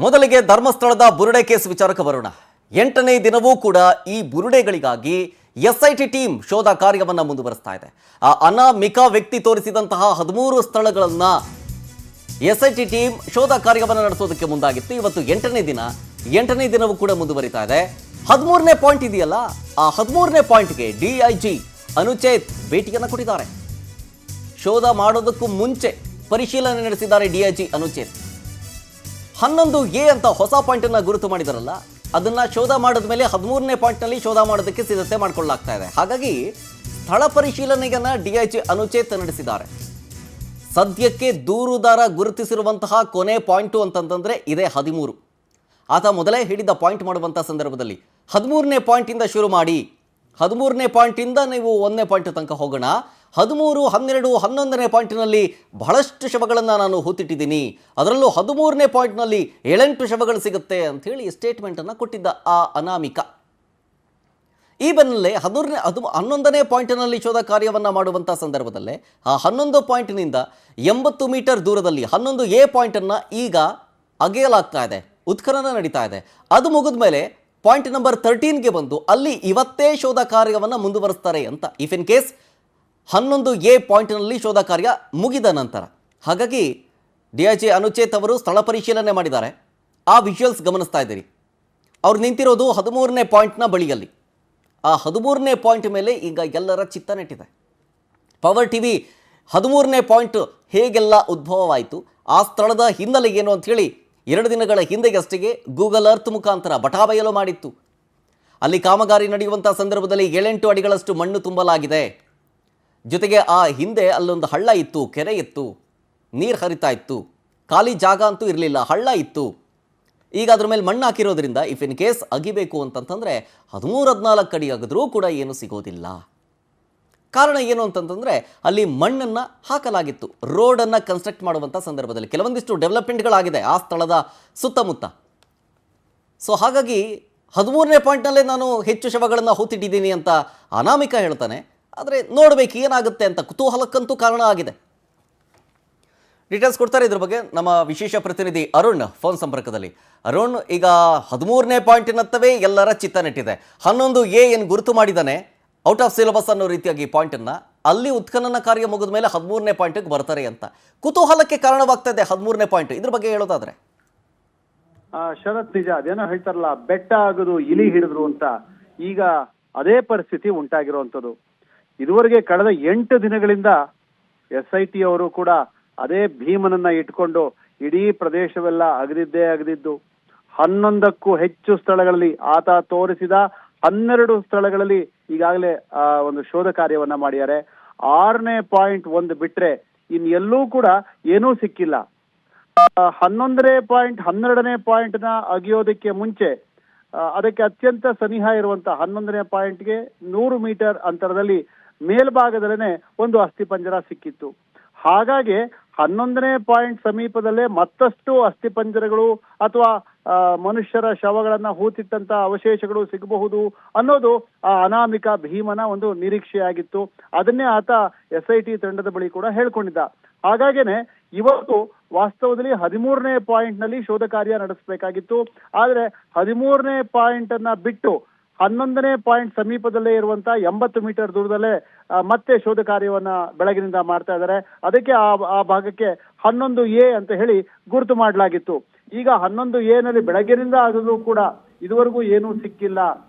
ಮೊದಲಿಗೆ ಧರ್ಮಸ್ಥಳದ ಬುರುಡೆ ಕೇಸ್ ವಿಚಾರಕ್ಕೆ ಬರೋಣ. 8ನೇ ದಿನವೂ ಕೂಡ ಈ ಬುರುಡೆಗಳಿಗಾಗಿ ಎಸ್ಐಟಿ ಟೀಮ್ ಶೋಧ ಕಾರ್ಯವನ್ನು ಮುಂದುವರಿಸ್ತಾ ಇದೆ. ಆ ಅನಾಮಿಕ ವ್ಯಕ್ತಿ ತೋರಿಸಿದಂತಹ 13 ಸ್ಥಳಗಳನ್ನು ಎಸ್ಐಟಿ ಟೀಮ್ ಶೋಧ ಕಾರ್ಯವನ್ನು ನಡೆಸೋದಕ್ಕೆ ಮುಂದಾಗಿತ್ತು. ಇವತ್ತು 8ನೇ ದಿನವೂ ಕೂಡ ಮುಂದುವರಿತಾ ಇದೆ. 13ನೇ ಪಾಯಿಂಟ್ ಇದೆಯಲ್ಲ, ಆ 13ನೇ ಪಾಯಿಂಟ್ಗೆ ಡಿಐಜಿ ಅನುಚೇತ್ ಭೇಟಿಯನ್ನು ಕೊಟ್ಟಿದ್ದಾರೆ. ಶೋಧ ಮಾಡೋದಕ್ಕೂ ಮುಂಚೆ ಪರಿಶೀಲನೆ ನಡೆಸಿದ್ದಾರೆ ಡಿಐಜಿ ಅನುಚೇತ್. 11A ಅಂತ ಹೊಸ ಪಾಯಿಂಟನ್ನು ಗುರುತು ಮಾಡಿದಾರಲ್ಲ, ಅದನ್ನು ಶೋಧ ಮಾಡಿದ ಮೇಲೆ 13ನೇ ಪಾಯಿಂಟ್ನಲ್ಲಿ ಶೋಧ ಮಾಡೋದಕ್ಕೆ ಸಿದ್ಧತೆ ಮಾಡಿಕೊಳ್ಳಲಾಗ್ತಾ ಇದೆ. ಹಾಗಾಗಿ ಸ್ಥಳ ಪರಿಶೀಲನೆಯನ್ನು ಡಿಐಜಿ ಅನುಚೇತ್ ನಡೆಸಿದ್ದಾರೆ. ಸದ್ಯಕ್ಕೆ ದೂರುದಾರ ಗುರುತಿಸಿರುವಂತಹ ಕೊನೆ ಪಾಯಿಂಟು ಅಂತಂತಂದರೆ ಇದೇ 13. ಆತ ಮೊದಲೇ ಹೇಳಿದ ಪಾಯಿಂಟ್ ಮಾಡುವಂಥ ಸಂದರ್ಭದಲ್ಲಿ 13ನೇ ಪಾಯಿಂಟಿಂದ ಶುರು ಮಾಡಿ, 13ನೇ ಪಾಯಿಂಟಿಂದ ನೀವು 1ನೇ ಪಾಯಿಂಟ್ ತನಕ ಹೋಗೋಣ, 13, 12, 11ನೇ ಪಾಯಿಂಟ್ನಲ್ಲಿ ಬಹಳಷ್ಟು ಶವಗಳನ್ನು ನಾನು ಹೂತಿಟ್ಟಿದ್ದೀನಿ, ಅದರಲ್ಲೂ 13ನೇ ಪಾಯಿಂಟ್ನಲ್ಲಿ 7-8 ಶವಗಳು ಸಿಗುತ್ತೆ ಅಂಥೇಳಿ ಸ್ಟೇಟ್ಮೆಂಟನ್ನು ಕೊಟ್ಟಿದ್ದ ಆ ಅನಾಮಿಕ. ಈ ಬೆನ್ನಲ್ಲೇ 11ನೇ ಪಾಯಿಂಟ್ನಲ್ಲಿ ಶೋಧ ಕಾರ್ಯವನ್ನು ಮಾಡುವಂಥ ಸಂದರ್ಭದಲ್ಲೇ ಆ 11 ಪಾಯಿಂಟ್ನಿಂದ 80 ಮೀಟರ್ ದೂರದಲ್ಲಿ 11A ಪಾಯಿಂಟನ್ನು ಈಗ ಅಗೆಯಲಾಗ್ತಾ ಇದೆ, ಉತ್ಖನನ ನಡೀತಾ ಇದೆ. ಅದು ಮುಗಿದ ಮೇಲೆ ಪಾಯಿಂಟ್ ನಂಬರ್ 13ಗೆ ಬಂದು ಅಲ್ಲಿ ಇವತ್ತೇ ಶೋಧ ಕಾರ್ಯವನ್ನು ಮುಂದುವರಿಸ್ತಾರೆ ಅಂತ. ಇಫ್ ಇನ್ ಕೇಸ್ 11A ಪಾಯಿಂಟ್ನಲ್ಲಿ ಶೋಧ ಕಾರ್ಯ ಮುಗಿದ ನಂತರ. ಹಾಗಾಗಿ ಡಿಐಜಿ ಅನುಚೇತ್ ಅವರು ಸ್ಥಳ ಪರಿಶೀಲನೆ ಮಾಡಿದ್ದಾರೆ. ಆ ವಿಜುವಲ್ಸ್ ಗಮನಿಸ್ತಾ ಇದ್ದೀರಿ. ಅವ್ರು ನಿಂತಿರೋದು 13ನೇ ಪಾಯಿಂಟ್ನ ಬಳಿಯಲ್ಲಿ. ಆ 13ನೇ ಪಾಯಿಂಟ್ ಮೇಲೆ ಈಗ ಎಲ್ಲರ ಚಿತ್ತ ನೆಟ್ಟಿದೆ. ಪವರ್ ಟಿವಿ 13ನೇ ಪಾಯಿಂಟ್ ಹೇಗೆಲ್ಲ ಉದ್ಭವವಾಯಿತು, ಆ ಸ್ಥಳದ ಹಿನ್ನೆಲೆ ಏನು ಅಂಥೇಳಿ 2 ದಿನಗಳ ಹಿಂದೆಗಷ್ಟೇ ಗೂಗಲ್ ಅರ್ತ್ ಮುಖಾಂತರ ಬಟಾಬಯಲು ಮಾಡಿತ್ತು. ಅಲ್ಲಿ ಕಾಮಗಾರಿ ನಡೆಯುವಂಥ ಸಂದರ್ಭದಲ್ಲಿ 7-8 ಅಡಿಗಳಷ್ಟು ಮಣ್ಣು ತುಂಬಲಾಗಿದೆ. ಜೊತೆಗೆ ಆ ಹಿಂದೆ ಅಲ್ಲೊಂದು ಹಳ್ಳ ಇತ್ತು, ಕೆರೆ ಇತ್ತು, ನೀರು ಹರಿತಾ ಇತ್ತು, ಖಾಲಿ ಜಾಗ ಅಂತೂ ಇರಲಿಲ್ಲ, ಹಳ್ಳ ಇತ್ತು. ಈಗ ಅದ್ರ ಮೇಲೆ ಮಣ್ಣು ಹಾಕಿರೋದ್ರಿಂದ ಇಫ್ ಇನ್ ಕೇಸ್ ಅಗಿಬೇಕು ಅಂತಂತಂದರೆ 13-14 ಅಡಿ ಅಗಿದ್ರೂ ಕೂಡ ಏನು ಸಿಗೋದಿಲ್ಲ. ಕಾರಣ ಏನು ಅಂತಂತಂದರೆ ಅಲ್ಲಿ ಮಣ್ಣನ್ನು ಹಾಕಲಾಗಿತ್ತು ರೋಡನ್ನು ಕನ್ಸ್ಟ್ರಕ್ಟ್ ಮಾಡುವಂಥ ಸಂದರ್ಭದಲ್ಲಿ. ಕೆಲವೊಂದಿಷ್ಟು ಡೆವಲಪ್ಮೆಂಟ್ಗಳಾಗಿದೆ ಆ ಸ್ಥಳದ ಸುತ್ತಮುತ್ತ. ಸೊ ಹಾಗಾಗಿ 13ನೇ ಪಾಯಿಂಟ್ನಲ್ಲೇ ನಾನು ಹೆಚ್ಚು ಶವಗಳನ್ನು ಹೂತಿಟ್ಟಿದ್ದೀನಿ ಅಂತ ಅನಾಮಿಕ ಹೇಳ್ತಾನೆ. ಆದರೆ ನೋಡಬೇಕು ಏನಾಗುತ್ತೆ ಅಂತ ಕುತೂಹಲಕ್ಕಂತೂ ಕಾರಣ ಆಗಿದೆ. ಡೀಟೇಲ್ಸ್ ಕೊಡ್ತಾರೆ ಇದ್ರ ಬಗ್ಗೆ ನಮ್ಮ ವಿಶೇಷ ಪ್ರತಿನಿಧಿ ಅರುಣ್ ಫೋನ್ ಸಂಪರ್ಕದಲ್ಲಿ. ಅರುಣ್, ಈಗ 13ನೇ ಪಾಯಿಂಟಿನತ್ತವೇ ಎಲ್ಲರ ಚಿತ್ತ ನೆಟ್ಟಿದೆ. 11A ಏನು ಗುರುತು ಮಾಡಿದ್ದಾನೆ ಔಟ್ ಆಫ್ ಸಿಲೆಬಸ್ ಅನ್ನೋ ರೀತಿಯಾಗಿ ಪಾಯಿಂಟನ್ನು, ಅಲ್ಲಿ ಉತ್ಖನನ ಕಾರ್ಯ ಮುಗಿದ ಮೇಲೆ 13ನೇ ಪಾಯಿಂಟಿಗೆ ಬರ್ತಾರೆ ಅಂತ ಕುತೂಹಲಕ್ಕೆ ಕಾರಣವಾಗ್ತಾ ಇದೆ 13ನೇ ಪಾಯಿಂಟ್. ಇದ್ರ ಬಗ್ಗೆ ಹೇಳೋದಾದ್ರೆ ಶರತ್, ನಿಜ ಅದೇನೋ ಹೇಳ್ತಾರಲ್ಲ, ಬೆಟ್ಟ ಆಗೋದು ಇಲಿ ಹಿಡಿದ್ರು ಅಂತ, ಈಗ ಅದೇ ಪರಿಸ್ಥಿತಿ ಉಂಟಾಗಿರುವಂಥದ್ದು. ಇದುವರೆಗೆ ಕಳೆದ 8 ದಿನಗಳಿಂದ SIT ಅವರು ಕೂಡ ಅದೇ ಭೀಮನನ್ನ ಇಟ್ಕೊಂಡು ಇಡೀ ಪ್ರದೇಶವೆಲ್ಲ ಅಗದಿದ್ದು 11ಕ್ಕೂ ಹೆಚ್ಚು ಸ್ಥಳಗಳಲ್ಲಿ ಆತ ತೋರಿಸಿದ 12 ಸ್ಥಳಗಳಲ್ಲಿ ಈಗಾಗಲೇ ಒಂದು ಶೋಧ ಕಾರ್ಯವನ್ನ ಮಾಡಿದ್ದಾರೆ. 6ನೇ ಪಾಯಿಂಟ್ ಒಂದು ಬಿಟ್ರೆ ಇನ್ನೆಲ್ಲೂ ಕೂಡ ಏನೂ ಸಿಕ್ಕಿಲ್ಲ. 11ನೇ ಪಾಯಿಂಟ್ 12ನೇ ಪಾಯಿಂಟ್ನ ಅಗಿಯೋದಕ್ಕೆ ಮುಂಚೆ ಅದಕ್ಕೆ ಅತ್ಯಂತ ಸನಿಹ ಇರುವಂತ 11ನೇ ಪಾಯಿಂಟ್ಗೆ 100 ಮೀಟರ್ ಅಂತರದಲ್ಲಿ ಮೇಲ್ಭಾಗದಲ್ಲೇ ಒಂದು ಅಸ್ಥಿಪಂಜರ ಸಿಕ್ಕಿತ್ತು. ಹಾಗಾಗಿ 11ನೇ ಪಾಯಿಂಟ್ ಸಮೀಪದಲ್ಲೇ ಮತ್ತಷ್ಟು ಅಸ್ಥಿಪಂಜರಗಳು ಅಥವಾ ಮನುಷ್ಯರ ಶವಗಳನ್ನ ಹೂತಿಟ್ಟಂತ ಅವಶೇಷಗಳು ಸಿಗಬಹುದು ಅನ್ನೋದು ಆ ಅನಾಮಿಕ ಭೀಮನ ಒಂದು ನಿರೀಕ್ಷೆಯಾಗಿತ್ತು. ಅದನ್ನೇ ಆತ SIT ತಂಡದ ಬಳಿ ಕೂಡ ಹೇಳ್ಕೊಂಡಿದ್ದ. ಹಾಗಾಗೇನೆ ಇವತ್ತು ವಾಸ್ತವದಲ್ಲಿ 13ನೇ ಪಾಯಿಂಟ್ ನಲ್ಲಿ ಶೋಧ ಕಾರ್ಯ ನಡೆಸಬೇಕಾಗಿತ್ತು. ಆದ್ರೆ 13ನೇ ಪಾಯಿಂಟ್ ಅನ್ನ ಬಿಟ್ಟು 11ನೇ ಪಾಯಿಂಟ್ ಸಮೀಪದಲ್ಲೇ ಇರುವಂತ 80 ಮೀಟರ್ ದೂರದಲ್ಲೇ ಮತ್ತೆ ಶೋಧ ಕಾರ್ಯವನ್ನ ಬೆಳಗಿನಿಂದ ಮಾಡ್ತಾ ಇದ್ದಾರೆ. ಅದಕ್ಕೆ ಆ ಭಾಗಕ್ಕೆ 11A ಅಂತ ಹೇಳಿ ಗುರುತು ಮಾಡಲಾಗಿತ್ತು. ಈಗ 11A ನಲ್ಲಿ ಬೆಳಗ್ಗಿನಿಂದ ಆದರೂ ಕೂಡ ಇದುವರೆಗೂ ಏನೂ ಸಿಕ್ಕಿಲ್ಲ.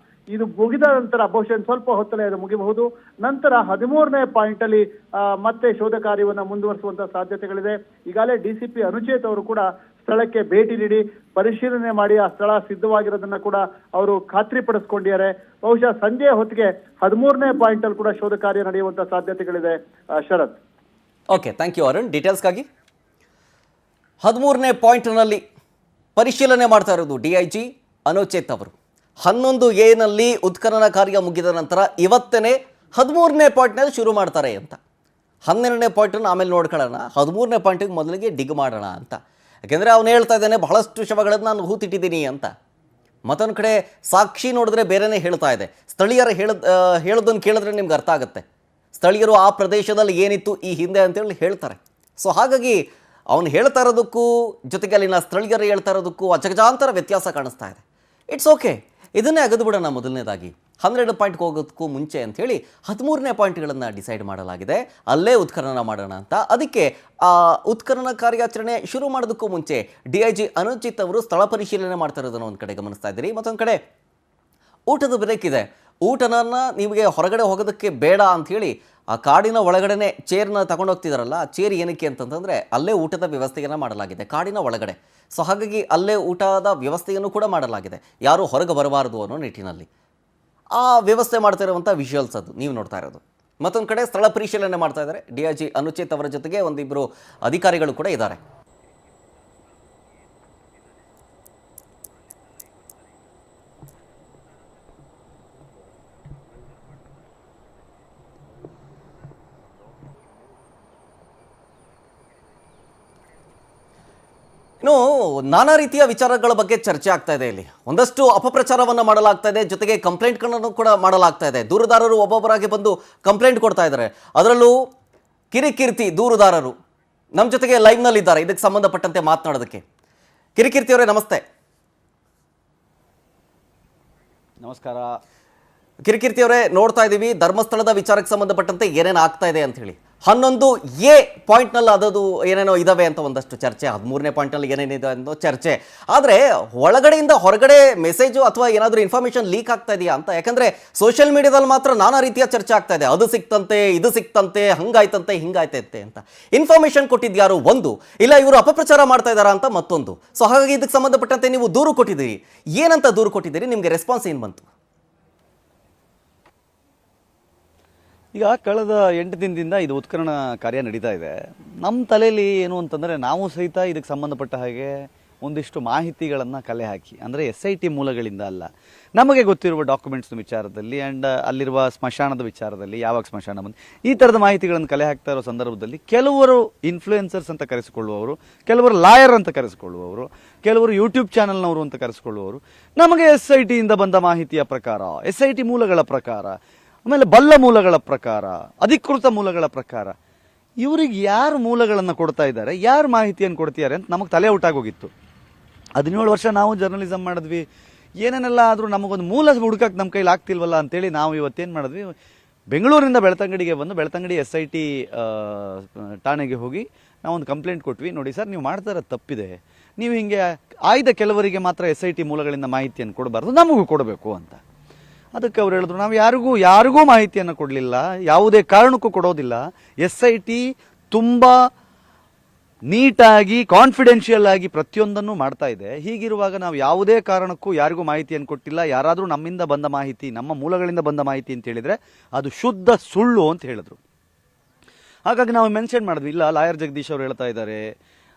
ಇದು ಮುಗಿದ ನಂತರ ಬಹುಶಃ ಸ್ವಲ್ಪ ಹೊತ್ತಲೇ ಅದು ಮುಗಿಬಹುದು. ನಂತರ 13ನೇ ಪಾಯಿಂಟ್ ಅಲ್ಲಿ ಮತ್ತೆ ಶೋಧ ಕಾರ್ಯವನ್ನ ಮುಂದುವರಿಸುವಂತ ಸಾಧ್ಯತೆಗಳಿದೆ. ಈಗಾಗಲೇ DCP ಅನುಚೇತ್ ಅವರು ಕೂಡ ಸ್ಥಳಕ್ಕೆ ಭೇಟಿ ನೀಡಿ ಪರಿಶೀಲನೆ ಮಾಡಿ ಆ ಸ್ಥಳ ಸಿದ್ಧವಾಗಿರೋದನ್ನ ಕೂಡ ಅವರು ಖಾತ್ರಿ ಪಡಿಸ್ಕೊಂಡಿದ್ದಾರೆ. ಬಹುಶಃ ಸಂಜೆ ಹೊತ್ತಿಗೆ 13ನೇ ಪಾಯಿಂಟ್ ಅಲ್ಲಿ ಕೂಡ ಶೋಧ ಕಾರ್ಯ ನಡೆಯುವಂತ ಸಾಧ್ಯತೆಗಳಿದೆ. Sharath. Okay, thank you Arun ಡೀಟೇಲ್ಸ್ಗಾಗಿ. 13ನೇ ಪಾಯಿಂಟ್ನಲ್ಲಿ ಪರಿಶೀಲನೆ ಮಾಡ್ತಾ ಇರೋದು ಡಿಐಜಿ ಅನುಚೇತ್ ಅವರು. 11A ನಲ್ಲಿ ಉತ್ಖನನ ಕಾರ್ಯ ಮುಗಿದ ನಂತರ ಇವತ್ತೇ 13ನೇ ಪಾಯಿಂಟ್ನಲ್ಲಿ ಶುರು ಮಾಡ್ತಾರೆ ಅಂತ. 12ನೇ ಪಾಯಿಂಟನ್ನು ಆಮೇಲೆ ನೋಡ್ಕೊಳ್ಳೋಣ, 13ನೇ ಪಾಯಿಂಟಿಗೆ ಮೊದಲಿಗೆ ಡಿಗ್ ಮಾಡೋಣ ಅಂತ. ಯಾಕೆಂದರೆ ಅವನು ಹೇಳ್ತಾ ಇದ್ದಾನೆ ಬಹಳಷ್ಟು ಶವಗಳನ್ನು ನಾನು ಹೂತಿಟ್ಟಿದ್ದೀನಿ ಅಂತ. ಮತ್ತೊಂದು ಕಡೆ ಸಾಕ್ಷಿ ನೋಡಿದ್ರೆ ಬೇರೆನೇ ಹೇಳ್ತಾ ಇದೆ. ಸ್ಥಳೀಯರು ಹೇಳೋದನ್ನು ಕೇಳಿದ್ರೆ ನಿಮ್ಗೆ ಅರ್ಥ ಆಗುತ್ತೆ. ಸ್ಥಳೀಯರು ಆ ಪ್ರದೇಶದಲ್ಲಿ ಏನಿತ್ತು ಈ ಹಿಂದೆ ಅಂತೇಳಿ ಹೇಳ್ತಾರೆ. ಸೊ ಹಾಗಾಗಿ ಅವನು ಹೇಳ್ತಾ ಇರೋದಕ್ಕೂ ಜೊತೆಗೆ ಅಲ್ಲಿನ ಸ್ಥಳೀಯರು ಹೇಳ್ತಾ ಇರೋದಕ್ಕೂ ಅಜಗಜಾಂತರ ವ್ಯತ್ಯಾಸ ಕಾಣಿಸ್ತಾ ಇದೆ. ಇಟ್ಸ್ ಓಕೆ, ಇದನ್ನೇ ಅಗದು ಬಿಡೋಣ. ಮೊದಲನೇದಾಗಿ 100 ಪಾಯಿಂಟ್ಗೆ ಹೋಗೋದಕ್ಕೂ ಮುಂಚೆ ಅಂಥೇಳಿ 13ನೇ ಪಾಯಿಂಟ್ಗಳನ್ನು ಡಿಸೈಡ್ ಮಾಡಲಾಗಿದೆ. ಅಲ್ಲೇ ಉತ್ಖನನ ಮಾಡೋಣ ಅಂತ. ಅದಕ್ಕೆ ಆ ಉತ್ಖನನ ಕಾರ್ಯಾಚರಣೆ ಶುರು ಮಾಡೋದಕ್ಕೂ ಮುಂಚೆ DIG ಅನುಚಿತ್ ಅವರು ಸ್ಥಳ ಪರಿಶೀಲನೆ ಮಾಡ್ತಾ ಇರೋದನ್ನು ಒಂದು ಕಡೆ ಗಮನಿಸ್ತಾ ಇದ್ದೀರಿ. ಮತ್ತೊಂದು ಕಡೆ ಊಟದ ಬ್ರೇಕ್ ಇದೆ. ಊಟನ ನಿಮಗೆ ಹೊರಗಡೆ ಹೋಗೋದಕ್ಕೆ ಬೇಡ ಅಂಥೇಳಿ ಆ ಕಾಡಿನ ಒಳಗಡೆನೆ ಚೇರ್ನ ತಗೊಂಡೋಗ್ತಿದಾರಲ್ಲ, ಆ ಚೇರ್ ಏನಕ್ಕೆ ಅಂತಂತಂದರೆ ಅಲ್ಲೇ ಊಟದ ವ್ಯವಸ್ಥೆಯನ್ನು ಮಾಡಲಾಗಿದೆ ಕಾಡಿನ ಒಳಗಡೆ. ಸೊ ಹಾಗಾಗಿ ಅಲ್ಲೇ ಊಟದ ವ್ಯವಸ್ಥೆಯನ್ನು ಕೂಡ ಮಾಡಲಾಗಿದೆ, ಯಾರೂ ಹೊರಗೆ ಬರಬಾರದು ಅನ್ನೋ ನಿಟ್ಟಿನಲ್ಲಿ. ಆ ವ್ಯವಸ್ಥೆ ಮಾಡ್ತಾ ಇರುವಂಥ ವಿಷುವಲ್ಸ್ ಅದು ನೀವು ನೋಡ್ತಾ ಇರೋದು. ಮತ್ತೊಂದು ಕಡೆ ಸ್ಥಳ ಪರಿಶೀಲನೆ ಮಾಡ್ತಾ ಇದ್ದಾರೆ DIG ಅನುಚಿತ್ ಅವರ ಜೊತೆಗೆ ಒಂದಿಬ್ಬರು ಅಧಿಕಾರಿಗಳು ಕೂಡ ಇದ್ದಾರೆ. ಇನ್ನು ನಾನಾ ರೀತಿಯ ವಿಚಾರಗಳ ಬಗ್ಗೆ ಚರ್ಚೆ ಆಗ್ತಾ ಇದೆ. ಇಲ್ಲಿ ಒಂದಷ್ಟು ಅಪಪ್ರಚಾರವನ್ನು ಮಾಡಲಾಗ್ತಾ ಇದೆ, ಜೊತೆಗೆ ಕಂಪ್ಲೇಂಟ್ಗಳನ್ನು ಕೂಡ ಮಾಡಲಾಗ್ತಾ ಇದೆ. ದೂರುದಾರರು ಒಬ್ಬೊಬ್ಬರಾಗಿ ಬಂದು ಕಂಪ್ಲೇಂಟ್ ಕೊಡ್ತಾ ಇದ್ದಾರೆ. ಅದರಲ್ಲೂ ಕಿರಿಕೀರ್ತಿ ದೂರುದಾರರು ನಮ್ಮ ಜೊತೆಗೆ ಲೈವ್ನಲ್ಲಿದ್ದಾರೆ ಇದಕ್ಕೆ ಸಂಬಂಧಪಟ್ಟಂತೆ ಮಾತನಾಡೋದಕ್ಕೆ. ಕಿರಿಕೀರ್ತಿ ಅವರೇ ನಮಸ್ತೆ. ನಮಸ್ಕಾರ. ಕಿರಿಕೀರ್ತಿ ಅವರೇ, ನೋಡ್ತಾ ಇದ್ದೀವಿ ಧರ್ಮಸ್ಥಳದ ವಿಚಾರಕ್ಕೆ ಸಂಬಂಧಪಟ್ಟಂತೆ ಏನೇನು ಆಗ್ತಾ ಇದೆ ಅಂತ ಹೇಳಿ. 11A ಪಾಯಿಂಟ್ನಲ್ಲಿ ಅದದು ಏನೇನೋ ಇದಾವೆ ಅಂತ ಒಂದಷ್ಟು ಚರ್ಚೆ, 13ನೇ ಪಾಯಿಂಟ್ನಲ್ಲಿ ಏನೇನಿದೆ ಅನ್ನೋ ಚರ್ಚೆ. ಆದರೆ ಒಳಗಡೆಯಿಂದ ಹೊರಗಡೆ ಮೆಸೇಜು ಅಥವಾ ಏನಾದರೂ ಇನ್ಫಾರ್ಮೇಷನ್ ಲೀಕ್ ಆಗ್ತಾ ಇದೆಯಾ ಅಂತ. ಯಾಕಂದರೆ ಸೋಷಿಯಲ್ ಮೀಡಿಯಾದಲ್ಲಿ ಮಾತ್ರ ನಾನಾ ರೀತಿಯ ಚರ್ಚೆ ಆಗ್ತಾ ಇದೆ. ಅದು ಸಿಕ್ತಂತೆ, ಇದು ಸಿಕ್ತಂತೆ, ಹಂಗಾಯ್ತಂತೆ, ಹಿಂಗಾಯ್ತಂತೆ ಅಂತ. ಇನ್ಫಾರ್ಮೇಷನ್ ಕೊಟ್ಟಿದ್ಯಾರು ಒಂದು, ಇಲ್ಲ ಇವರು ಅಪಪ್ರಚಾರ ಮಾಡ್ತಾ ಇದ್ದಾರಾ ಅಂತ ಮತ್ತೊಂದು. ಸೊ ಹಾಗಾಗಿ ಇದಕ್ಕೆ ಸಂಬಂಧಪಟ್ಟಂತೆ ನೀವು ದೂರು ಕೊಟ್ಟಿದ್ದೀರಿ. ಏನಂತ ದೂರು ಕೊಟ್ಟಿದ್ದೀರಿ? ನಿಮಗೆ ರೆಸ್ಪಾನ್ಸ್ ಏನು ಬಂತು? ಈಗ ಕಳೆದ 8 ದಿನದಿಂದ ಇದು ಉತ್ಖನನ ಕಾರ್ಯ ನಡೀತಾ ಇದೆ. ನಮ್ಮ ತಲೆಯಲ್ಲಿ ಏನು ಅಂತಂದರೆ, ನಾವು ಸಹಿತ ಇದಕ್ಕೆ ಸಂಬಂಧಪಟ್ಟ ಹಾಗೆ ಒಂದಿಷ್ಟು ಮಾಹಿತಿಗಳನ್ನು ಕಲೆ ಹಾಕಿ, ಅಂದರೆ SIT ಮೂಲಗಳಿಂದ ಅಲ್ಲ, ನಮಗೆ ಗೊತ್ತಿರುವ ಡಾಕ್ಯುಮೆಂಟ್ಸ್ನ ವಿಚಾರದಲ್ಲಿ ಆ್ಯಂಡ್ ಅಲ್ಲಿರುವ ಸ್ಮಶಾನದ ವಿಚಾರದಲ್ಲಿ, ಯಾವಾಗ ಸ್ಮಶಾನ ಬಂದು ಈ ಥರದ ಮಾಹಿತಿಗಳನ್ನು ಕಲೆ ಹಾಕ್ತಾ ಇರೋ ಸಂದರ್ಭದಲ್ಲಿ ಕೆಲವರು ಇನ್ಫ್ಲೂಯೆನ್ಸರ್ಸ್ ಅಂತ ಕರೆಸಿಕೊಳ್ಳುವವರು, ಕೆಲವರು ಲಾಯರ್ ಅಂತ ಕರೆಸಿಕೊಳ್ಳುವವರು, ಕೆಲವರು ಯೂಟ್ಯೂಬ್ ಚಾನಲ್ನವರು ಅಂತ ಕರೆಸಿಕೊಳ್ಳುವವರು ನಮಗೆ SITಯಿಂದ ಬಂದ ಮಾಹಿತಿಯ ಪ್ರಕಾರ, SIT ಮೂಲಗಳ ಪ್ರಕಾರ, ಆಮೇಲೆ ಬಲ್ಲ ಮೂಲಗಳ ಪ್ರಕಾರ, ಅಧಿಕೃತ ಮೂಲಗಳ ಪ್ರಕಾರ ಇವರಿಗೆ ಯಾರು ಮೂಲಗಳನ್ನು ಕೊಡ್ತಾ ಇದ್ದಾರೆ, ಯಾರು ಮಾಹಿತಿಯನ್ನು ಕೊಡ್ತಿದ್ದಾರೆ ಅಂತ ನಮಗೆ ತಲೆ ಔಟಾಗೋಗಿತ್ತು. 17 ವರ್ಷ ನಾವು ಜರ್ನಲಿಸಮ್ ಮಾಡಿದ್ವಿ, ಏನೇನೆಲ್ಲ ಆದರೂ ನಮಗೊಂದು ಮೂಲ ಹುಡುಕಕ್ಕೆ ನಮ್ಮ ಕೈಲಿ ಆಗ್ತಿಲ್ವಲ್ಲ ಅಂತೇಳಿ ನಾವು ಇವತ್ತೇನು ಮಾಡಿದ್ವಿ, ಬೆಂಗಳೂರಿಂದ ಬೆಳ್ತಂಗಡಿಗೆ ಬಂದು ಬೆಳ್ತಂಗಡಿ SIT ಠಾಣೆಗೆ ಹೋಗಿ ನಾವೊಂದು ಕಂಪ್ಲೇಂಟ್ ಕೊಟ್ವಿ. ನೋಡಿ ಸರ್, ನೀವು ಮಾಡ್ತಾ ಇರೋದು ತಪ್ಪಿದೆ, ನೀವು ಹಿಂಗೆ ಆಯ್ದ ಕೆಲವರಿಗೆ ಮಾತ್ರ SIT ಮೂಲಗಳಿಂದ ಮಾಹಿತಿಯನ್ನು ಕೊಡಬಾರ್ದು, ನಮಗೂ ಕೊಡಬೇಕು ಅಂತ. ಅದಕ್ಕೆ ಅವ್ರು ಹೇಳಿದ್ರು, ನಾವು ಯಾರಿಗೂ ಮಾಹಿತಿಯನ್ನು ಕೊಡಲಿಲ್ಲ, ಯಾವುದೇ ಕಾರಣಕ್ಕೂ ಕೊಡೋದಿಲ್ಲ. SIT ತುಂಬ ನೀಟಾಗಿ ಕಾನ್ಫಿಡೆನ್ಷಿಯಲ್ ಆಗಿ ಪ್ರತಿಯೊಂದನ್ನು ಮಾಡ್ತಾ ಇದೆ. ಹೀಗಿರುವಾಗ ನಾವು ಯಾವುದೇ ಕಾರಣಕ್ಕೂ ಯಾರಿಗೂ ಮಾಹಿತಿಯನ್ನು ಕೊಟ್ಟಿಲ್ಲ. ಯಾರಾದರೂ ನಮ್ಮಿಂದ ಬಂದ ಮಾಹಿತಿ, ನಮ್ಮ ಮೂಲಗಳಿಂದ ಬಂದ ಮಾಹಿತಿ ಅಂತ ಹೇಳಿದರೆ ಅದು ಶುದ್ಧ ಸುಳ್ಳು ಅಂತ ಹೇಳಿದ್ರು. ಹಾಗಾಗಿ ನಾವು ಮೆನ್ಷನ್ ಮಾಡಿದ್ವಿ, ಇಲ್ಲ ಲಾಯರ್ ಜಗದೀಶ್ ಅವರು ಹೇಳ್ತಾ ಇದ್ದಾರೆ,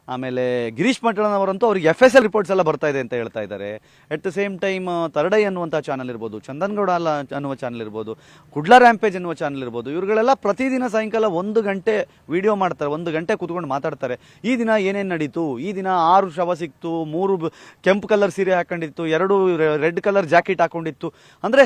ಆಮೇಲೆ ಗಿರೀಶ್ ಮಠಣ್ಣವರಂತೂ ಅವ್ರಿಗೆ FSL ರಿಪೋರ್ಟ್ಸ್ ಎಲ್ಲ ಬರ್ತಾ ಇದೆ ಅಂತ ಹೇಳ್ತಾ ಇದ್ದಾರೆ. ಎಟ್ ದ ಸೇಮ್ ಟೈಮ್ ತರಡೈ ಅನ್ನುವಂಥ ಚಾನಲ್ ಇರ್ಬೋದು, ಚಂದನ್ಗೌಡ ಅನ್ನುವ ಚಾನಲ್ ಇರ್ಬೋದು, ಕುಡ್ಲ ರ್ಯಾಂಪೇಜ್ ಅನ್ನುವ ಚಾನಲ್ ಇರ್ಬೋದು, ಇವರುಗಳೆಲ್ಲ ಪ್ರತಿದಿನ ಸಾಯಂಕಾಲ 1 ಗಂಟೆ ವಿಡಿಯೋ ಮಾಡ್ತಾರೆ, 1 ಗಂಟೆ ಕೂತ್ಕೊಂಡು ಮಾತಾಡ್ತಾರೆ. ಈ ದಿನ ಏನೇನು ನಡೀತು, ಈ ದಿನ 6 ಶವ ಸಿಕ್ತು, 3 ಕೆಂಪು ಕಲರ್ ಸೀರೆ ಹಾಕೊಂಡಿತ್ತು, 2 ರೆಡ್ ಕಲರ್ ಜಾಕೆಟ್ ಹಾಕೊಂಡಿತ್ತು, ಅಂದರೆ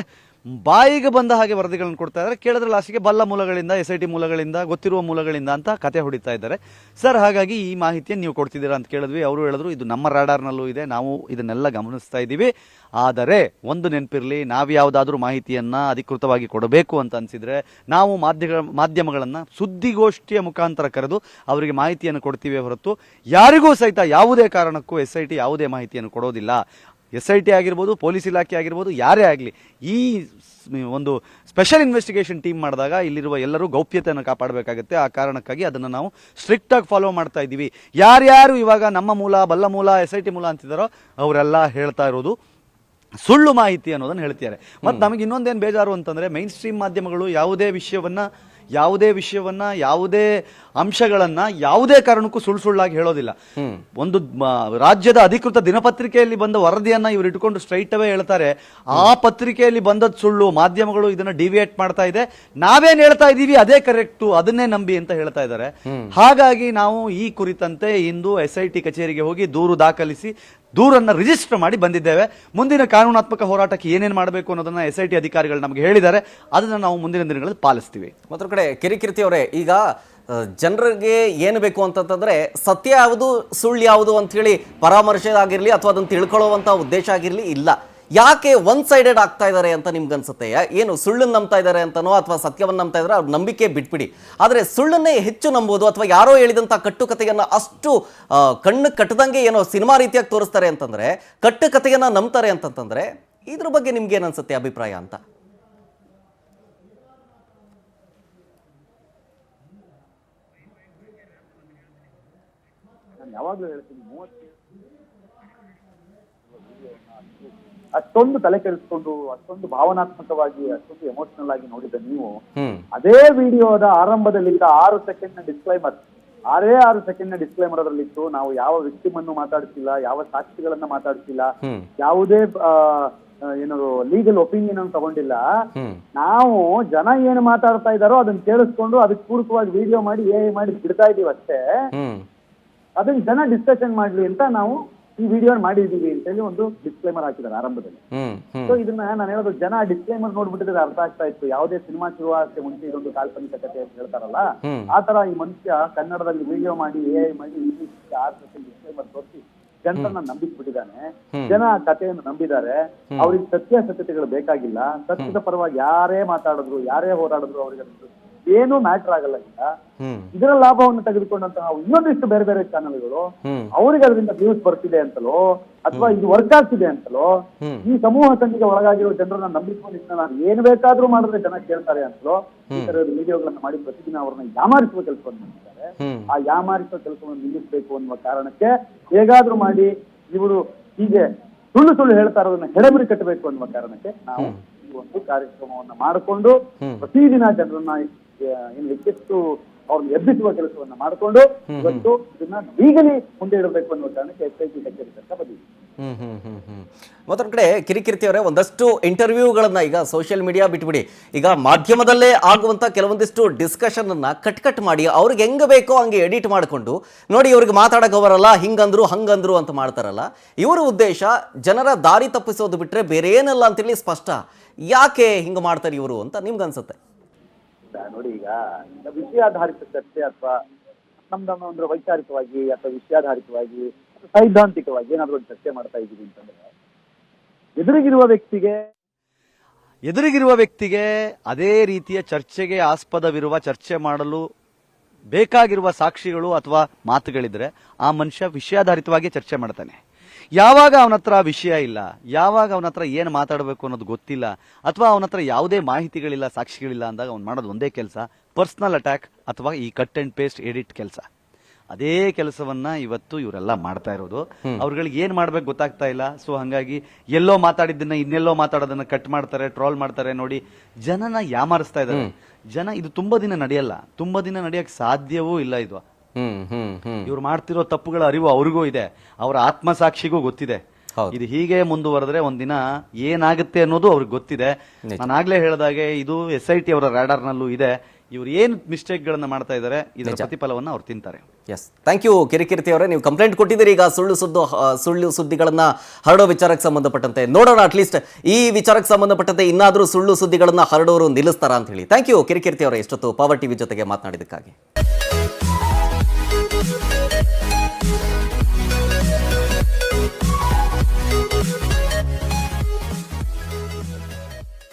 ಬಾಯಿಗೆ ಬಂದ ಹಾಗೆ ವರದಿಗಳನ್ನು ಕೊಡ್ತಾ ಇದ್ದಾರೆ. ಕೇಳಿದ್ರೆ ಲಾಸ್ಟಿಗೆ ಬಲ್ಲ ಮೂಲಗಳಿಂದ, SIT ಮೂಲಗಳಿಂದ, ಗೊತ್ತಿರುವ ಮೂಲಗಳಿಂದ ಅಂತ ಕತೆ ಹೊಡಿತಾ ಇದ್ದಾರೆ. ಸರ್, ಹಾಗಾಗಿ ಈ ಮಾಹಿತಿಯನ್ನು ನೀವು ಕೊಡ್ತಿದ್ದೀರಾ ಅಂತ ಕೇಳಿದ್ವಿ. ಅವರು ಹೇಳಿದ್ರು, ಇದು ನಮ್ಮ ರಾಡಾರ್ನಲ್ಲೂ ಇದೆ, ನಾವು ಇದನ್ನೆಲ್ಲ ಗಮನಿಸ್ತಾ ಇದ್ದೀವಿ. ಆದರೆ ಒಂದು ನೆನಪಿರಲಿ, ನಾವು ಯಾವುದಾದ್ರೂ ಮಾಹಿತಿಯನ್ನು ಅಧಿಕೃತವಾಗಿ ಕೊಡಬೇಕು ಅಂತ ಅನಿಸಿದರೆ ನಾವು ಮಾಧ್ಯಮಗಳನ್ನು ಸುದ್ದಿಗೋಷ್ಠಿಯ ಮುಖಾಂತರ ಕರೆದು ಅವರಿಗೆ ಮಾಹಿತಿಯನ್ನು ಕೊಡ್ತೀವಿ ಹೊರತು ಯಾರಿಗೂ ಸಹಿತ ಯಾವುದೇ ಕಾರಣಕ್ಕೂ SIT ಯಾವುದೇ ಮಾಹಿತಿಯನ್ನು ಕೊಡೋದಿಲ್ಲ. SIT ಆಗಿರ್ಬೋದು, ಪೊಲೀಸ್ ಇಲಾಖೆ ಆಗಿರ್ಬೋದು, ಯಾರೇ ಆಗಲಿ ಈ ಒಂದು ಸ್ಪೆಷಲ್ ಇನ್ವೆಸ್ಟಿಗೇಷನ್ ಟೀಮ್ ಮಾಡಿದಾಗ ಇಲ್ಲಿರುವ ಎಲ್ಲರೂ ಗೌಪ್ಯತೆಯನ್ನು ಕಾಪಾಡಬೇಕಾಗುತ್ತೆ. ಆ ಕಾರಣಕ್ಕಾಗಿ ಅದನ್ನು ನಾವು ಸ್ಟ್ರಿಕ್ಟಾಗಿ ಫಾಲೋ ಮಾಡ್ತಾ ಇದ್ದೀವಿ. ಯಾರ್ಯಾರು ಇವಾಗ ನಮ್ಮ ಮೂಲ, ಬಲ್ಲ ಮೂಲ, SIT ಮೂಲ ಅಂತಿದ್ದಾರೋ ಅವರೆಲ್ಲ ಹೇಳ್ತಾ ಇರೋದು ಸುಳ್ಳು ಮಾಹಿತಿ ಅನ್ನೋದನ್ನು ಹೇಳ್ತಿದ್ದಾರೆ. ಮತ್ತು ನಮಗೆ ಇನ್ನೊಂದೇನು ಬೇಜಾರು ಅಂತಂದರೆ, ಮೈನ್ ಸ್ಟ್ರೀಮ್ ಮಾಧ್ಯಮಗಳು ಯಾವುದೇ ವಿಷಯವನ್ನು, ಯಾವುದೇ ಅಂಶಗಳನ್ನು ಯಾವುದೇ ಕಾರಣಕ್ಕೂ ಸುಳ್ಳಾಗಿ ಹೇಳೋದಿಲ್ಲ. ಒಂದು ರಾಜ್ಯದ ಅಧಿಕೃತ ದಿನಪತ್ರಿಕೆಯಲ್ಲಿ ಬಂದ ವರದಿಯನ್ನ ಇವರು ಇಟ್ಕೊಂಡು ಸ್ಟ್ರೈಟ್ ಅವೇ ಹೇಳ್ತಾರೆ, ಆ ಪತ್ರಿಕೆಯಲ್ಲಿ ಬಂದದ್ದು ಸುಳ್ಳು, ಮಾಧ್ಯಮಗಳು ಇದನ್ನ ಡಿವಿಯೇಟ್ ಮಾಡ್ತಾ ಇದೆ, ನಾವೇನ್ ಹೇಳ್ತಾ ಇದೀವಿ ಅದೇ ಕರೆಕ್ಟು, ಅದನ್ನೇ ನಂಬಿ ಅಂತ ಹೇಳ್ತಾ ಇದ್ದಾರೆ. ಹಾಗಾಗಿ ನಾವು ಈ ಕುರಿತಂತೆ ಇಂದು SIT ಕಚೇರಿಗೆ ಹೋಗಿ ದೂರು ದಾಖಲಿಸಿ ದೂರನ್ನು ರಿಜಿಸ್ಟರ್ ಮಾಡಿ ಬಂದಿದ್ದೇವೆ. ಮುಂದಿನ ಕಾನೂನಾತ್ಮಕ ಹೋರಾಟಕ್ಕೆ ಏನೇನು ಮಾಡಬೇಕು ಅನ್ನೋದನ್ನ SIT ಅಧಿಕಾರಿಗಳು ನಮಗೆ ಹೇಳಿದ್ದಾರೆ. ಅದನ್ನು ನಾವು ಮುಂದಿನ ದಿನಗಳಲ್ಲಿ ಪಾಲಿಸ್ತೀವಿ. ಮತ್ತೊಂದು ಕಡೆ ಕಿರಿಕೀರ್ತಿ ಅವರೇ, ಈಗ ಜನರಿಗೆ ಏನು ಬೇಕು ಅಂತಂತಂದ್ರೆ ಸತ್ಯ ಯಾವುದು ಸುಳ್ಳು ಯಾವುದು ಅಂಥೇಳಿ ಪರಾಮರ್ಶೆ ಆಗಿರಲಿ ಅಥವಾ ಅದನ್ನು ತಿಳ್ಕೊಳ್ಳುವಂಥ ಉದ್ದೇಶ ಆಗಿರಲಿ ಇಲ್ಲ. ಯಾಕೆ ಒನ್ ಸೈಡೆಡ್ ಆಗ್ತಾ ಇದ್ದಾರೆ ಅಂತ ನಿಮ್ಗೆ ಅನ್ಸುತ್ತೆ? ಏನು ಸುಳ್ಳನ್ನು ನಂಬ್ತಾ ಇದ್ದಾರೆ ಅಂತನೋ ಅಥವಾ ಸತ್ಯವನ್ನು ನಂಬ್ತಾ ಇದ್ದಾರೆ, ಅವ್ರ ನಂಬಿಕೆ ಬಿಟ್ಬಿಡಿ. ಆದರೆ ಸುಳ್ಳನ್ನೇ ಹೆಚ್ಚು ನಂಬೋದು ಅಥವಾ ಯಾರೋ ಹೇಳಿದಂಥ ಕಟ್ಟುಕತೆಯನ್ನು ಅಷ್ಟು ಕಣ್ಣು ಕಟ್ಟದಂಗೆ ಏನೋ ಸಿನಿಮಾ ರೀತಿಯಾಗಿ ತೋರಿಸ್ತಾರೆ ಅಂತಂದರೆ, ಕಟ್ಟುಕತೆಯನ್ನು ನಂಬ್ತಾರೆ ಅಂತಂತಂದರೆ ಇದ್ರ ಬಗ್ಗೆ ನಿಮ್ಗೆ ಏನು ಅನ್ಸುತ್ತೆ ಅಭಿಪ್ರಾಯ ಅಂತ? ಯಾವಾಗಲೂ ಹೇಳ್ತೀನಿ, ಅಷ್ಟೊಂದು ತಲೆ ಕೆಡಿಸ್ಕೊಂಡು ಅಷ್ಟೊಂದು ಭಾವನಾತ್ಮಕವಾಗಿ ಅಷ್ಟೊಂದು ಎಮೋಷನಲ್ ಆಗಿ ನೋಡಿದ ನೀವು ಅದೇ ವಿಡಿಯೋದ ಆರಂಭದಲ್ಲಿದ್ದ 6 ಸೆಕೆಂಡ್ ಡಿಸ್ಕ್ಲೈಮರ್, 6 ಸೆಕೆಂಡ್ ಡಿಸ್ಕ್ಲೈಮರ್ ಅದರಲ್ಲಿತ್ತು. ನಾವು ಯಾವ ವ್ಯಕ್ತಿಮನ್ನು ಮಾತಾಡ್ತಿಲ್ಲ, ಯಾವ ಸಾಕ್ಷಿಗಳನ್ನ ಮಾತಾಡ್ತಿಲ್ಲ, ಯಾವುದೇ ಏನದು ಲೀಗಲ್ ಒಪಿನಿಯನ್ ಅನ್ನು ತಗೊಂಡಿಲ್ಲ. ನಾವು ಜನ ಏನು ಮಾತಾಡ್ತಾ ಇದ್ದಾರೋ ಅದನ್ನ ಕೇಳಿಸ್ಕೊಂಡು ಅದಕ್ಕೆ ಪೂರಕವಾಗಿ ವಿಡಿಯೋ ಮಾಡಿ ಮಾಡಿ ಬಿಡ್ತಾ ಇದೀವಿ ಅಷ್ಟೇ. ಅದನ್ನ ಜನ ಡಿಸ್ಕಷನ್ ಮಾಡ್ಲಿ ಅಂತ ನಾವು ಈ ವಿಡಿಯೋ ಮಾಡಿದೀವಿ ಅಂತ ಹೇಳಿ ಒಂದು ಡಿಸ್ಕ್ಲೈಮರ್ ಹಾಕಿದ್ದಾರೆ ಆರಂಭದಲ್ಲಿ. ಸೊ ಇದನ್ನ ನಾನು ಹೇಳೋದು, ಜನ ಡಿಸ್ಕ್ಲೈಮರ್ ನೋಡ್ಬಿಟ್ಟಿದ್ರೆ ಅರ್ಥ ಆಗ್ತಾ ಇತ್ತು. ಯಾವುದೇ ಸಿನಿಮಾ ಶುರುವಾಗಕ್ಕೆ ಮುಂಚೆ ಇದೊಂದು ಕಾಲ್ಪನಿಕ ಕಥೆ ಅಂತ ಹೇಳ್ತಾರಲ್ಲ, ಆ ತರ ಈ ಮನುಷ್ಯ ಕನ್ನಡದಲ್ಲಿ ವಿಡಿಯೋ ಮಾಡಿ ಮಾಡಿ ಇಂಗ್ಲಿಷ್ 6 ಸೆಕೆಂಡ್ ಡಿಸ್ಕ್ಲೈಮರ್ ತೋರಿಸಿ ಜನರನ್ನ ನಂಬಿಸ್ಬಿಟ್ಟಿದ್ದಾನೆ. ಜನ ಆ ಕಥೆಯನ್ನು ನಂಬಿದ್ದಾರೆ. ಅವ್ರಿಗೆ ಸತ್ಯಾಸತ್ಯತೆಗಳು ಬೇಕಾಗಿಲ್ಲ. ಸತ್ಯದ ಪರವಾಗಿ ಯಾರೇ ಮಾತಾಡಿದ್ರು, ಯಾರೇ ಹೋರಾಡಿದ್ರು ಅವ್ರಿಗೆ ಏನೂ ಮ್ಯಾಟರ್ ಆಗಲ್ಲ. ಈಗ ಇದರ ಲಾಭವನ್ನು ತೆಗೆದುಕೊಂಡಂತಹ ಇನ್ನೊಂದಿಷ್ಟು ಬೇರೆ ಬೇರೆ ಚಾನೆಲ್ಗಳು ಅವರಿಗೆ ಅದರಿಂದ ವ್ಯೂಸ್ ಬರ್ತಿದೆ ಅಂತಲೋ ಅಥವಾ ಇದು ವರ್ಕ್ ಆಗ್ತಿದೆ ಅಂತಲೋ, ಈ ಸಮೂಹ ಸಂಖ್ಯೆಗೆ ಒಳಗಾಗಿರೋ ಜನರನ್ನ ನಂಬಿಸ್ಕೊಂಡು ನಾನು ಏನ್ ಬೇಕಾದ್ರೂ ಮಾಡಿದ್ರೆ ಜನ ಕೇಳ್ತಾರೆ ಅಂತಲೋ ಈ ತರದ ವಿಡಿಯೋಗಳನ್ನ ಮಾಡಿ ಪ್ರತಿದಿನ ಅವ್ರನ್ನ ಯಾಮಾರಿಸುವ ಕೆಲಸವನ್ನು ಮಾಡಿದ್ದಾರೆ. ಆ ಯಾಮಾರಿಸುವ ಕೆಲಸವನ್ನು ನಿಲ್ಲಿಸಬೇಕು ಅನ್ನುವ ಕಾರಣಕ್ಕೆ ಹೇಗಾದ್ರೂ ಮಾಡಿ ಇವರು ಹೀಗೆ ಸುಳ್ಳು ಸುಳ್ಳು ಹೇಳ್ತಾ ಇರೋದನ್ನ ಹೆಡಬರಿ ಕಟ್ಟಬೇಕು ಅನ್ನುವ ಕಾರಣಕ್ಕೆ ನಾವು ಈ ಒಂದು ಕಾರ್ಯಕ್ರಮವನ್ನ ಮಾಡಿಕೊಂಡು ಪ್ರತಿದಿನ ಜನರನ್ನ ಹೆಚ್ಚೆಚ್ಚು ಅವ್ರನ್ನ ಎಬ್ಬಿಸುವ ಕೆಲಸವನ್ನ ಮಾಡಿಕೊಂಡು ಇವತ್ತು ಇದನ್ನ ಲೀಗಲಿ ಮುಂದೆ ಇಡಬೇಕು ಅನ್ನುವ ಕಾರಣಕ್ಕೆ SIT ಕಚೇರಿ ಅಂತ ಬಂದಿದೆ. ಮತ್ತೊಂದು ಕಡೆ ಕಿರಿಕಿರ್ತಿ ಅವರೇ, ಒಂದಷ್ಟು ಇಂಟರ್ವ್ಯೂಗಳನ್ನ ಈಗ ಸೋಷಿಯಲ್ ಮೀಡಿಯಾ ಬಿಟ್ಬಿಡಿ, ಈಗ ಮಾಧ್ಯಮದಲ್ಲೇ ಆಗುವಂತ ಕೆಲವೊಂದಿಷ್ಟು ಡಿಸ್ಕಷನ್ ಅನ್ನ ಕಟ್ ಮಾಡಿ ಅವ್ರಿಗೆ ಹೆಂಗ ಬೇಕೋ ಹಂಗೆ ಎಡಿಟ್ ಮಾಡಿಕೊಂಡು ನೋಡಿ ಇವ್ರಿಗೆ ಮಾತಾಡಕ್ ಅವರಲ್ಲ ಹಿಂಗಂದ್ರು ಹಂಗಂದ್ರು ಅಂತ ಮಾಡ್ತಾರಲ್ಲ, ಇವರ ಉದ್ದೇಶ ಜನರ ದಾರಿ ತಪ್ಪಿಸೋದು ಬಿಟ್ರೆ ಬೇರೆ ಏನಲ್ಲ ಅಂತೇಳಿ ಸ್ಪಷ್ಟ. ಯಾಕೆ ಹಿಂಗ ಮಾಡ್ತಾರೆ ಇವರು ಅಂತ ನಿಮ್ಗೆ ಅನ್ಸುತ್ತೆ? ನೋಡಿ, ಈಗ ವಿಷಯಾಧಾರಿತ ಚರ್ಚೆ ಅಥವಾ ನಮ್ದು ವೈಚಾರಿಕವಾಗಿ ಅಥವಾ ವಿಷಯಾಧಾರಿತವಾಗಿ ಸೈದ್ಧಾಂತಿಕವಾಗಿ ಏನಾದ್ರೂ ಚರ್ಚೆ ಮಾಡ್ತಾ ಇದ್ದೀವಿ ಅಂತಂದ್ರೆ ಎದುರಿಗಿರುವ ವ್ಯಕ್ತಿಗೆ ಅದೇ ರೀತಿಯ ಚರ್ಚೆಗೆ ಆಸ್ಪದವಿರುವ, ಚರ್ಚೆ ಮಾಡಲು ಬೇಕಾಗಿರುವ ಸಾಕ್ಷಿಗಳು ಅಥವಾ ಮಾತುಗಳಿದ್ರೆ ಆ ಮನುಷ್ಯ ವಿಷಯಾಧಾರಿತವಾಗಿ ಚರ್ಚೆ ಮಾಡ್ತಾನೆ. ಯಾವಾಗ ಅವನ ಹತ್ರ ವಿಷಯ ಇಲ್ಲ, ಯಾವಾಗ ಅವನ ಹತ್ರ ಏನು ಮಾತಾಡಬೇಕು ಅನ್ನೋದು ಗೊತ್ತಿಲ್ಲ ಅಥವಾ ಅವನ ಹತ್ರ ಯಾವುದೇ ಮಾಹಿತಿಗಳಿಲ್ಲ, ಸಾಕ್ಷಿಗಳಿಲ್ಲ ಅಂದಾಗ ಅವ್ನು ಮಾಡೋದು ಒಂದೇ ಕೆಲಸ, ಪರ್ಸನಲ್ ಅಟ್ಯಾಕ್ ಅಥವಾ ಈ ಕಟ್ ಅಂಡ್ ಪೇಸ್ಟ್ ಎಡಿಟ್ ಕೆಲಸ. ಅದೇ ಕೆಲಸವನ್ನ ಇವತ್ತು ಇವರೆಲ್ಲ ಮಾಡ್ತಾ ಇರೋದು. ಅವ್ರಗಳಿಗೆ ಏನ್ ಮಾಡ್ಬೇಕು ಗೊತ್ತಾಗ್ತಾ ಇಲ್ಲ. ಸೊ ಹಂಗಾಗಿ ಎಲ್ಲೋ ಮಾತಾಡಿದ್ದನ್ನ ಇನ್ನೆಲ್ಲೋ ಮಾತಾಡೋದನ್ನ ಕಟ್ ಮಾಡ್ತಾರೆ, ಟ್ರೋಲ್ ಮಾಡ್ತಾರೆ. ನೋಡಿ, ಜನನ ಯಾಮಾರಿಸ್ತಾ ಇದ್ದಾರೆ. ಜನ ಇದು ತುಂಬಾ ದಿನ ನಡೆಯಲ್ಲ, ತುಂಬಾ ದಿನ ನಡೆಯಕ್ ಸಾಧ್ಯವೂ ಇಲ್ಲ. ಇದು ಇವ್ರು ಮಾಡ್ತಿರೋ ತಪ್ಪುಗಳ ಅರಿವು ಅವ್ರಿಗೂ ಇದೆ, ಅವರ ಆತ್ಮಸಾಕ್ಷಿಗೂ ಗೊತ್ತಿದೆ. ಇದು ಹೀಗೆ ಮುಂದುವರೆದ್ರೆ ಒಂದಿನ ಏನಾಗುತ್ತೆ ಅನ್ನೋದು ಅವ್ರಿಗೆ ಗೊತ್ತಿದೆ. ನಾನು ಆಗ್ಲೇ ಹೇಳಿದಾಗೆ ಇದು SIT ಅವರ ರಾಡಾರ್ ನಲ್ಲೂ ಇದೆ. ಇವ್ರು ಏನ್ ಮಿಸ್ಟೇಕ್ ಗಳನ್ನ ಮಾಡ್ತಾ ಇದ್ದಾರೆ, ಇದರ ಪ್ರತಿಫಲವನ್ನ ಅವ್ರು ತಿಂತಾರೆ. ಎಸ್, ಥ್ಯಾಂಕ್ ಯು ಕಿರಿಕಿರ್ತಿ ಅವರೇ. ನೀವು ಕಂಪ್ಲೇಂಟ್ ಕೊಟ್ಟಿದ್ದೀರಿ ಈಗ ಸುಳ್ಳು ಸುದ್ದಿಗಳನ್ನ ಹರಡೋ ವಿಚಾರಕ್ಕೆ ಸಂಬಂಧಪಟ್ಟಂತೆ. ನೋಡೋಣ ಅಟ್ಲೀಸ್ಟ್ ಈ ವಿಚಾರಕ್ಕೆ ಸಂಬಂಧಪಟ್ಟಂತೆ ಇನ್ನಾದ್ರೂ ಸುಳ್ಳು ಸುದ್ದಿಗಳನ್ನ ಹರಡೋರು ನಿಲ್ಲಿಸ್ತಾರ ಅಂತ ಹೇಳಿ. ಥ್ಯಾಂಕ್ ಯು ಕಿರಿಕಿರ್ತಿ ಅವರೇ, ಇಷ್ಟೊತ್ತು ಪವರ್ ಟಿವಿ ಜೊತೆಗೆ ಮಾತನಾಡಿದಕ್ಕಾಗಿ.